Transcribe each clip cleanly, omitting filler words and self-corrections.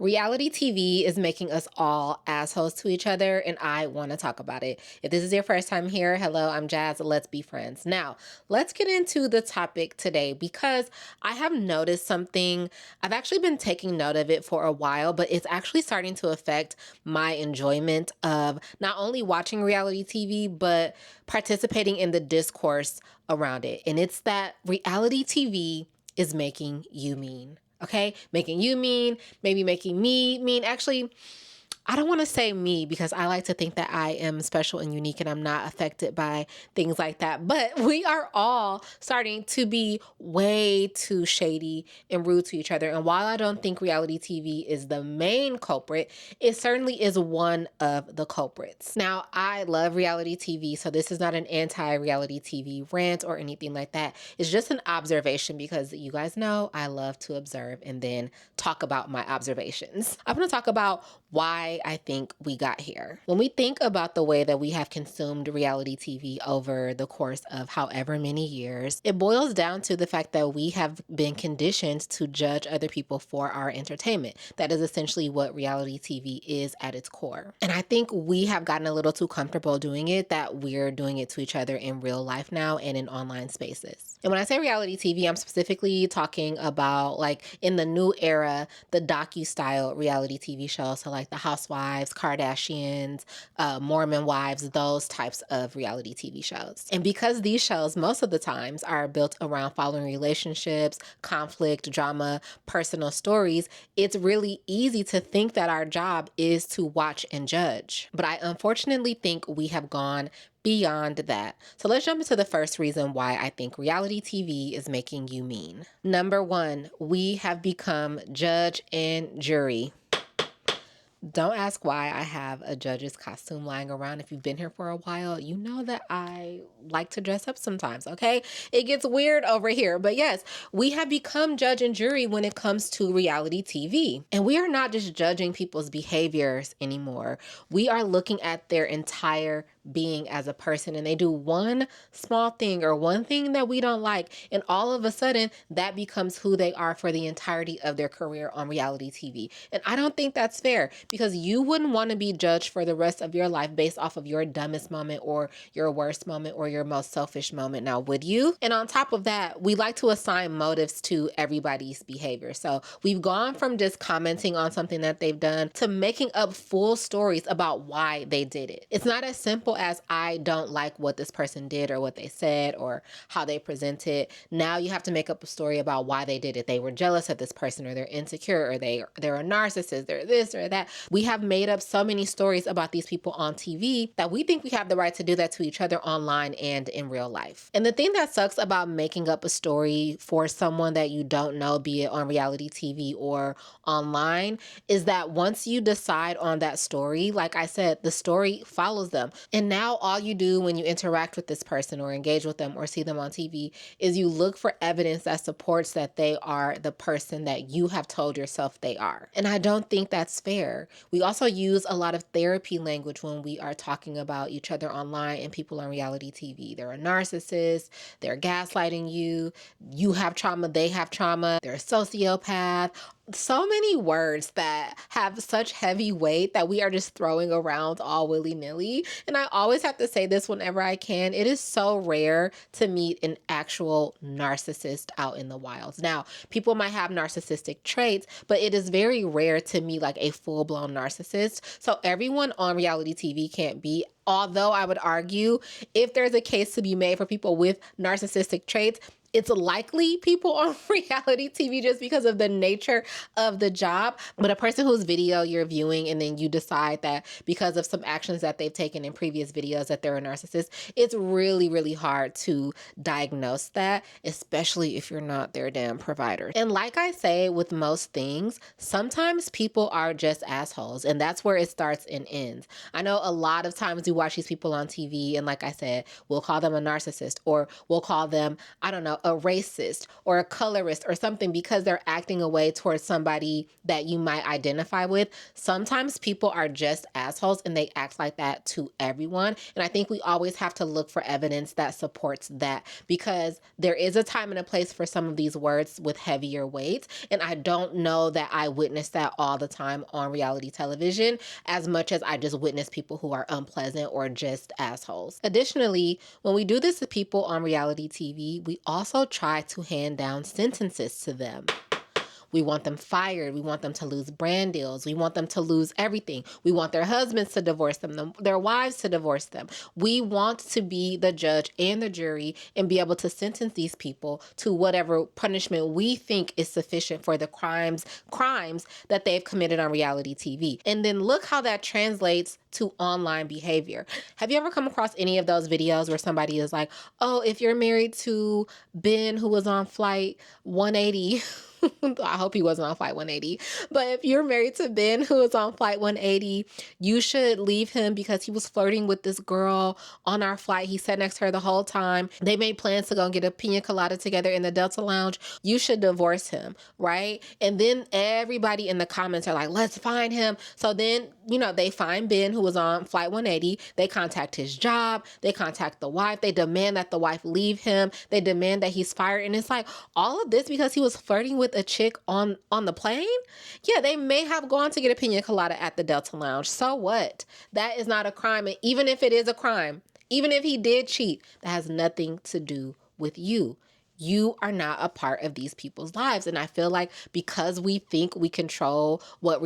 Reality TV is making us all assholes to each other, and I want to talk about it. If this is your first time here, hello, I'm Jazz. Let's be friends. Now, let's get into the topic today because I have noticed something. I've actually been taking note of it for a while, but it's actually starting to affect my enjoyment of not only watching reality TV, but participating in the discourse around it. And it's that reality TV is making you mean. Okay, making you mean, maybe making me mean. Actually, I don't want to say me because I like to think that I am special and unique and I'm not affected by things like that. But we are all starting to be way too shady and rude to each other. And while I don't think reality TV is the main culprit, it certainly is one of the culprits. Now, I love reality TV, so this is not an anti-reality TV rant or anything like that. It's just an observation because you guys know I love to observe and then talk about my observations. I'm going to talk about why I think we got here. When we think about the way that we have consumed reality TV over the course of however many years, it boils down to the fact that we have been conditioned to judge other people for our entertainment. That is essentially what reality TV is at its core. And I think we have gotten a little too comfortable doing it that we're doing it to each other in real life now and in online spaces. And when I say reality TV, I'm specifically talking about like in the new era, the docu-style reality TV shows. So like the Housewives, Kardashians, Mormon Wives, those types of reality TV shows. And because these shows most of the times are built around following relationships, conflict, drama, personal stories, it's really easy to think that our job is to watch and judge. But I unfortunately think we have gone beyond that. So let's jump into the first reason why I think reality TV is making you mean. Number one, we have become judge and jury. Don't ask why I have a judge's costume lying around. If you've been here for a while, you know that I like to dress up sometimes, okay? It gets weird over here. But yes, we have become judge and jury when it comes to reality TV. And we are not just judging people's behaviors anymore. We are looking at their entire being as a person, and they do one small thing or one thing that we don't like, and all of a sudden that becomes who they are for the entirety of their career on reality TV. And I don't think that's fair because you wouldn't want to be judged for the rest of your life based off of your dumbest moment or your worst moment or your most selfish moment, now would you? And on top of that, we like to assign motives to everybody's behavior. So we've gone from just commenting on something that they've done to making up full stories about why they did it. It's not as simple as I don't like what this person did or what they said or how they presented. Now you have to make up a story about why they did it. They were jealous of this person, or they're insecure, or they're a narcissist, they're this or that. We have made up so many stories about these people on TV that we think we have the right to do that to each other online and in real life. And the thing that sucks about making up a story for someone that you don't know, be it on reality TV or online, is that once you decide on that story, like I said, the story follows them. And now all you do when you interact with this person or engage with them or see them on TV is you look for evidence that supports that they are the person that you have told yourself they are. And I don't think that's fair. We also use a lot of therapy language when we are talking about each other online and people on reality TV. They're a narcissist, they're gaslighting you, you have trauma, they have trauma, they're a sociopath. So many words that have such heavy weight that we are just throwing around all willy-nilly. And I always have to say this whenever I can. It is so rare to meet an actual narcissist out in the wild. Now, people might have narcissistic traits, but it is very rare to meet like a full-blown narcissist. So everyone on reality TV can't be. Although I would argue if there's a case to be made for people with narcissistic traits, it's likely people on reality TV just because of the nature of the job. But a person whose video you're viewing and then you decide that because of some actions that they've taken in previous videos that they're a narcissist, it's really, really hard to diagnose that, especially if you're not their damn provider. And like I say with most things, sometimes people are just assholes, and that's where it starts and ends. I know a lot of times we watch these people on TV and like I said, we'll call them a narcissist or we'll call them, I don't know, a racist or a colorist or something because they're acting away towards somebody that you might identify with. Sometimes people are just assholes and they act like that to everyone. And I think we always have to look for evidence that supports that, because there is a time and a place for some of these words with heavier weights. And I don't know that I witness that all the time on reality television as much as I just witness people who are unpleasant or just assholes. Additionally, when we do this to people on reality TV, we also try to hand down sentences to them. We want them fired. We want them to lose brand deals. We want them to lose everything. We want their husbands to divorce them, their wives to divorce them. We want to be the judge and the jury and be able to sentence these people to whatever punishment we think is sufficient for the crimes that they've committed on reality TV. And then look how that translates to online behavior. Have you ever come across any of those videos where somebody is like, oh, if you're married to Ben who was on flight 180, I hope he wasn't on flight 180. But if you're married to Ben who was on flight 180, you should leave him because he was flirting with this girl on our flight. He sat next to her the whole time. They made plans to go and get a pina colada together in the Delta Lounge. You should divorce him, right? And then everybody in the comments are like, let's find him. So then, they find Ben who was on flight 180. They contact his job. They contact the wife. They demand that the wife leave him. They demand that he's fired. And it's like all of this because he was flirting with a chick on the plane. Yeah, they may have gone to get a pina colada at the Delta Lounge. So what? That is not a crime. And even if it is a crime, even if he did cheat, that has nothing to do with you. You are not a part of these people's lives. And I feel like because we think we control what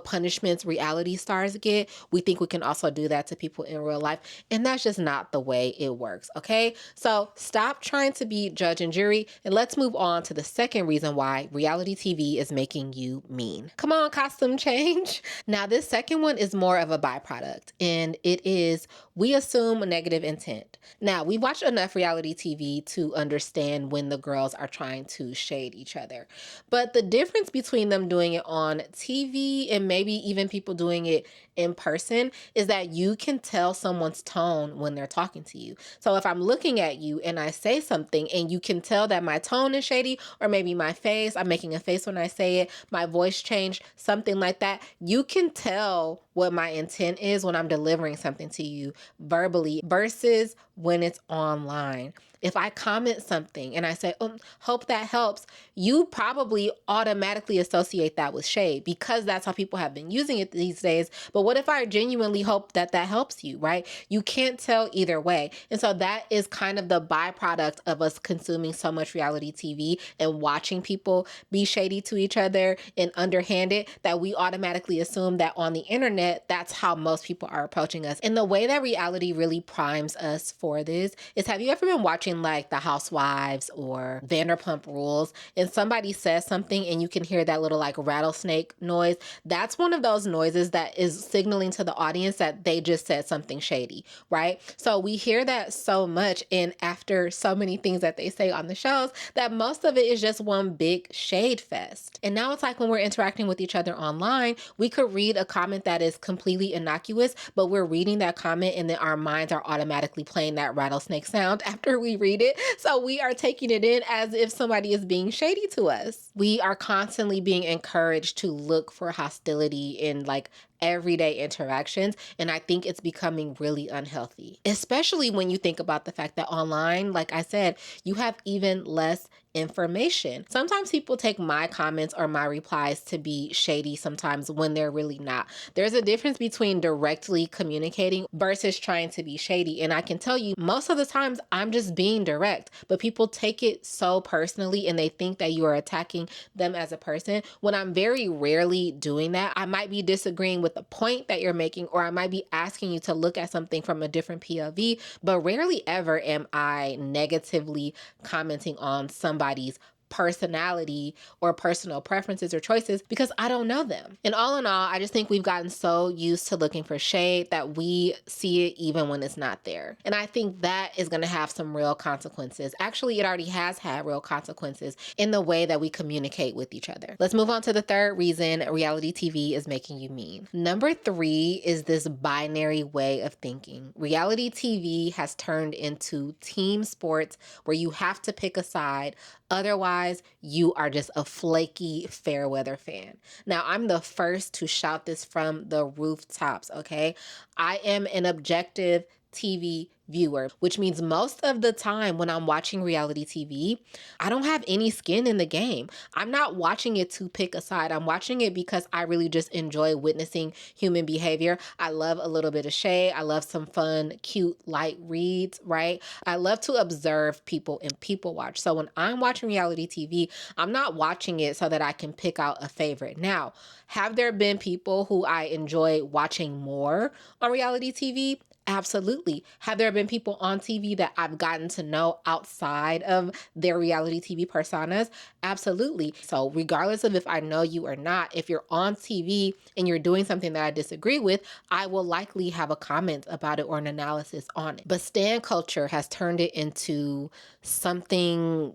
punishments reality stars get, we think we can also do that to people in real life. And that's just not the way it works, okay? So stop trying to be judge and jury, and let's move on to the second reason why reality TV is making you mean. Come on, costume change. Now, this second one is more of a byproduct, and it is we assume negative intent. Now, we've watched enough reality TV to understand when the girls are trying to shade each other. But the difference between them doing it on TV and maybe even people doing it in person is that you can tell someone's tone when they're talking to you. So if I'm looking at you and I say something and you can tell that my tone is shady, or maybe my face, I'm making a face when I say it, my voice changed, something like that, you can tell what my intent is when I'm delivering something to you verbally versus when it's online. If I comment something and I say, hope that helps, you probably automatically associate that with shade because that's how people have been using it these days. But what if I genuinely hope that helps you, right? You can't tell either way. And so that is kind of the byproduct of us consuming so much reality TV and watching people be shady to each other and underhanded, that we automatically assume that on the internet, that's how most people are approaching us. And the way that reality really primes us for this is, have you ever been watching like The Housewives or Vanderpump Rules and somebody says something and you can hear that little like rattlesnake noise? That's one of those noises that is signaling to the audience that they just said something shady, right? So we hear that so much, and after so many things that they say on the shows, that most of it is just one big shade fest. And now it's like when we're interacting with each other online, we could read a comment that is completely innocuous, but we're reading that comment and then our minds are automatically playing that rattlesnake sound after we read it. So we are taking it in as if somebody is being shady to us. We are constantly being encouraged to look for hostility in like everyday interactions. And I think it's becoming really unhealthy, especially when you think about the fact that online, like I said, you have even less information. Sometimes people take my comments or my replies to be shady sometimes when they're really not. There's a difference between directly communicating versus trying to be shady. And I can tell you, most of the times I'm just being direct, but people take it so personally and they think that you are attacking them as a person, when I'm very rarely doing that. I might be disagreeing with the point that you're making, or I might be asking you to look at something from a different POV, but rarely ever am I negatively commenting on somebody's personality or personal preferences or choices because I don't know them. And all in all, I just think we've gotten so used to looking for shade that we see it even when it's not there. And I think that is going to have some real consequences. Actually, it already has had real consequences in the way that we communicate with each other. Let's move on to the third reason reality TV is making you mean. Number 3 is this binary way of thinking. Reality TV has turned into team sports where you have to pick a side. Otherwise, you are just a flaky fair weather fan. Now, I'm the first to shout this from the rooftops, okay? I am an objective TV viewer, which means most of the time when I'm watching reality TV, I don't have any skin in the game. I'm not watching it to pick a side. I'm watching it because I really just enjoy witnessing human behavior. I love a little bit of shade. I love some fun, cute, light reads, right? I love to observe people and people watch. So when I'm watching reality TV, I'm not watching it so that I can pick out a favorite. Now, have there been people who I enjoy watching more on reality TV? Absolutely. Have there been people on TV that I've gotten to know outside of their reality TV personas? Absolutely. So, regardless of if I know you or not, if you're on TV and you're doing something that I disagree with, I will likely have a comment about it or an analysis on it. But stan culture has turned it into something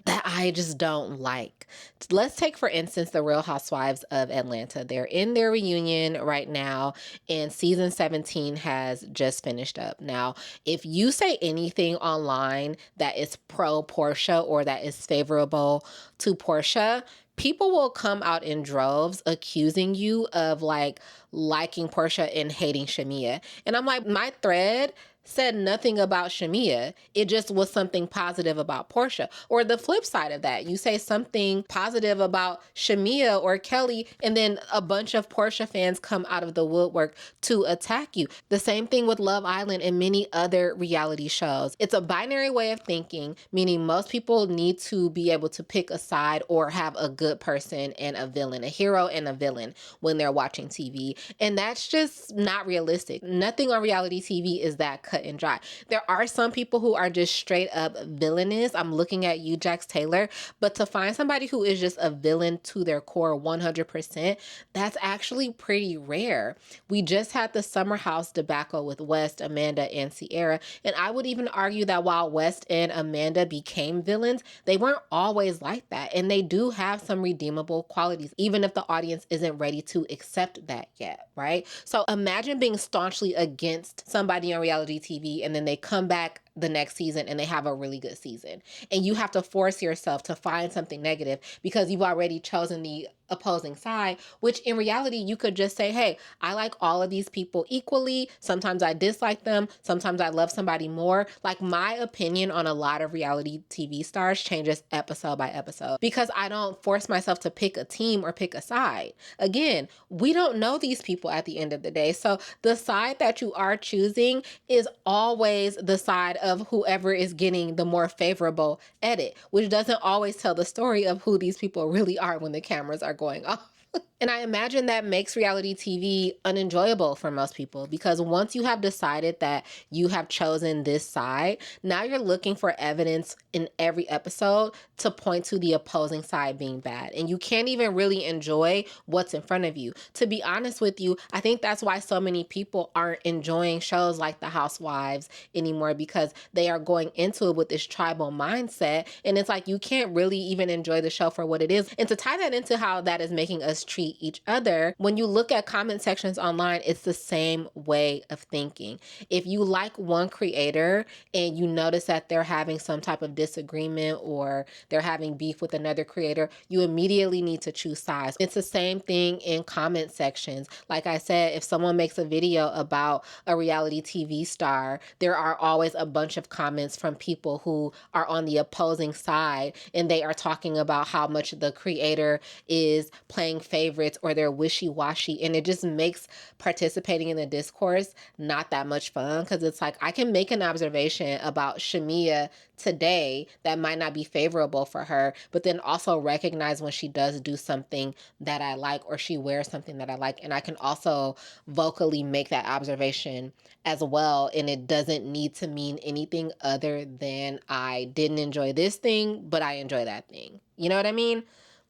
that I just don't like. Let's take, for instance, the Real Housewives of Atlanta. They're in their reunion right now, and season 17 has just finished up. Now, if you say anything online that is pro Porsha or that is favorable to Porsha, people will come out in droves accusing you of like liking Porsha and hating Shamea. And I'm like, my thread said nothing about Shamea. It just was something positive about Porsha. Or the flip side of that, you say something positive about Shamea or Kelly, and then a bunch of Porsha fans come out of the woodwork to attack you. The same thing with Love Island and many other reality shows. It's a binary way of thinking, meaning most people need to be able to pick a side or have a good person and a villain, a hero and a villain when they're watching TV. And that's just not realistic. Nothing on reality TV is that cut and dry. There are some people who are just straight up villainous. I'm looking at you, Jax Taylor. But to find somebody who is just a villain to their core 100%, that's actually pretty rare. We just had the Summer House debacle with West, Amanda, and Sierra. And I would even argue that while West and Amanda became villains, they weren't always like that. And they do have some redeemable qualities, even if the audience isn't ready to accept that yet, right? So imagine being staunchly against somebody on reality TV and then they come back the next season and they have a really good season. And you have to force yourself to find something negative because you've already chosen the opposing side, which in reality, you could just say, hey, I like all of these people equally. Sometimes I dislike them. Sometimes I love somebody more. Like my opinion on a lot of reality TV stars changes episode by episode because I don't force myself to pick a team or pick a side. Again, we don't know these people at the end of the day. So the side that you are choosing is always the side of whoever is getting the more favorable edit, which doesn't always tell the story of who these people really are when the cameras are going off. And I imagine that makes reality TV unenjoyable for most people because once you have decided that you have chosen this side, now you're looking for evidence in every episode to point to the opposing side being bad. And you can't even really enjoy what's in front of you. To be honest with you, I think that's why so many people aren't enjoying shows like The Housewives anymore because they are going into it with this tribal mindset. And it's like you can't really even enjoy the show for what it is. And to tie that into how that is making us treat each other, when you look at comment sections online, it's the same way of thinking. If you like one creator and you notice that they're having some type of disagreement or they're having beef with another creator, you immediately need to choose sides. It's the same thing in comment sections. Like I said, if someone makes a video about a reality TV star, there are always a bunch of comments from people who are on the opposing side and they are talking about how much the creator is playing favorites favorites or they're wishy-washy, and it just makes participating in the discourse not that much fun, because it's like I can make an observation about Shamia today that might not be favorable for her, but then also recognize when she does do something that I like or she wears something that I like, and I can also vocally make that observation as well, and it doesn't need to mean anything other than I didn't enjoy this thing, but I enjoy that thing. You know what I mean?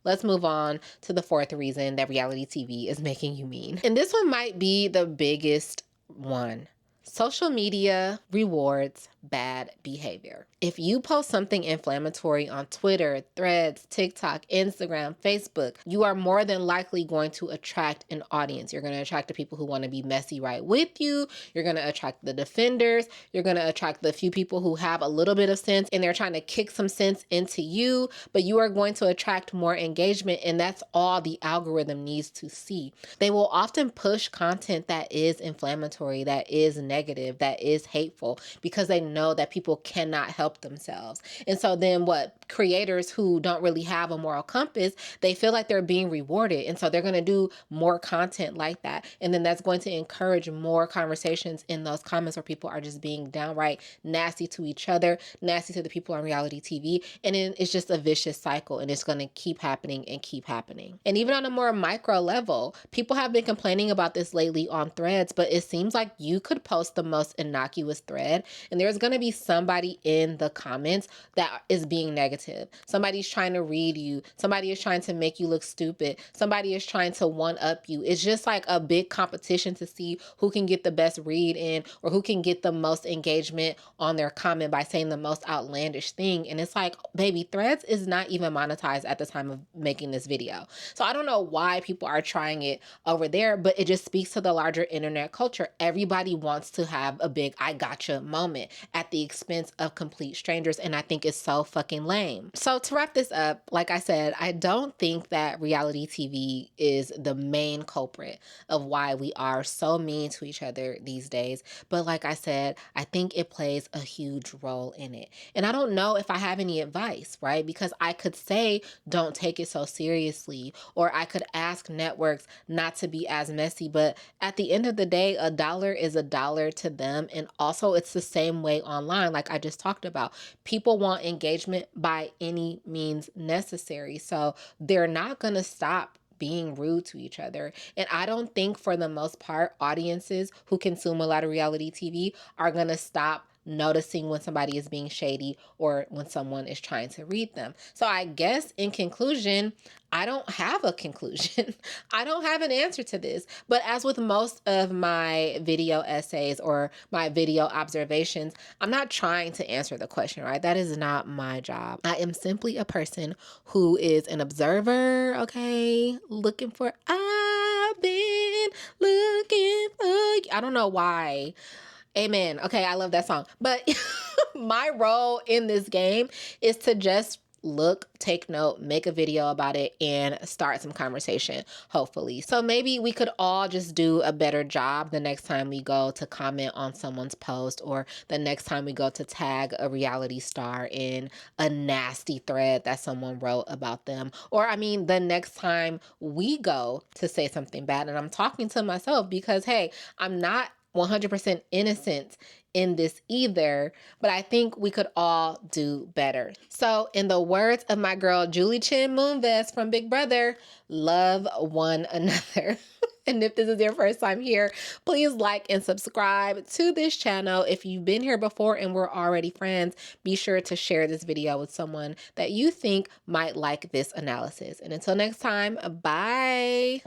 Let's move on to the fourth reason that reality TV is making you mean. And this one might be the biggest one. Social media rewards bad behavior. If you post something inflammatory on Twitter, Threads, TikTok, Instagram, Facebook, you are more than likely going to attract an audience. You're going to attract the people who want to be messy right with you. You're going to attract the defenders. You're going to attract the few people who have a little bit of sense and they're trying to kick some sense into you, but you are going to attract more engagement, and that's all the algorithm needs to see. They will often push content that is inflammatory, that is negative, that is hateful, because they know that people cannot help themselves. And so then what creators who don't really have a moral compass, they feel like they're being rewarded. And so they're going to do more content like that. And then that's going to encourage more conversations in those comments where people are just being downright nasty to each other, nasty to the people on reality TV. And then it's just a vicious cycle, and it's going to keep happening and keep happening. And even on a more micro level, people have been complaining about this lately on Threads, but it seems like you could post the most innocuous thread and there's going to be somebody in the comments that is being negative. Somebody's trying to read you. Somebody is trying to make you look stupid. Somebody is trying to one up you. It's just like a big competition to see who can get the best read in or who can get the most engagement on their comment by saying the most outlandish thing. And it's like, baby, Threads is not even monetized at the time of making this video. So I don't know why people are trying it over there, but it just speaks to the larger internet culture. Everybody wants to have a big I gotcha moment at the expense of complete strangers, and I think it's so fucking lame. So to wrap this up, like I said, I don't think that reality TV is the main culprit of why we are so mean to each other these days, but like I said, I think it plays a huge role in it. And I don't know if I have any advice, right? Because I could say don't take it so seriously, or I could ask networks not to be as messy, but at the end of the day, a dollar is a dollar to them. And also it's the same way online, like I just talked about. People want engagement by any means necessary. So they're not going to stop being rude to each other. And I don't think for the most part, audiences who consume a lot of reality TV are going to stop noticing when somebody is being shady or when someone is trying to read them. So I guess in conclusion, I don't have a conclusion. I don't have an answer to this. But as with most of my video essays or my video observations, I'm not trying to answer the question, right? That is not my job. I am simply a person who is an observer, okay? Looking for, I've been looking for you. I don't know why. Amen. Okay, I love that song. But my role in this game is to just look, take note, make a video about it, and start some conversation, hopefully. So maybe we could all just do a better job the next time we go to comment on someone's post, or the next time we go to tag a reality star in a nasty thread that someone wrote about them. Or I mean, the next time we go to say something bad, and I'm talking to myself because, hey, I'm not 100% innocent in this either, but I think we could all do better. So in the words of my girl Julie Chen Moonves from Big Brother, love one another. And if this is your first time here, please like and subscribe to this channel. If you've been here before and we're already friends, be sure to share this video with someone that you think might like this analysis. And until next time, bye.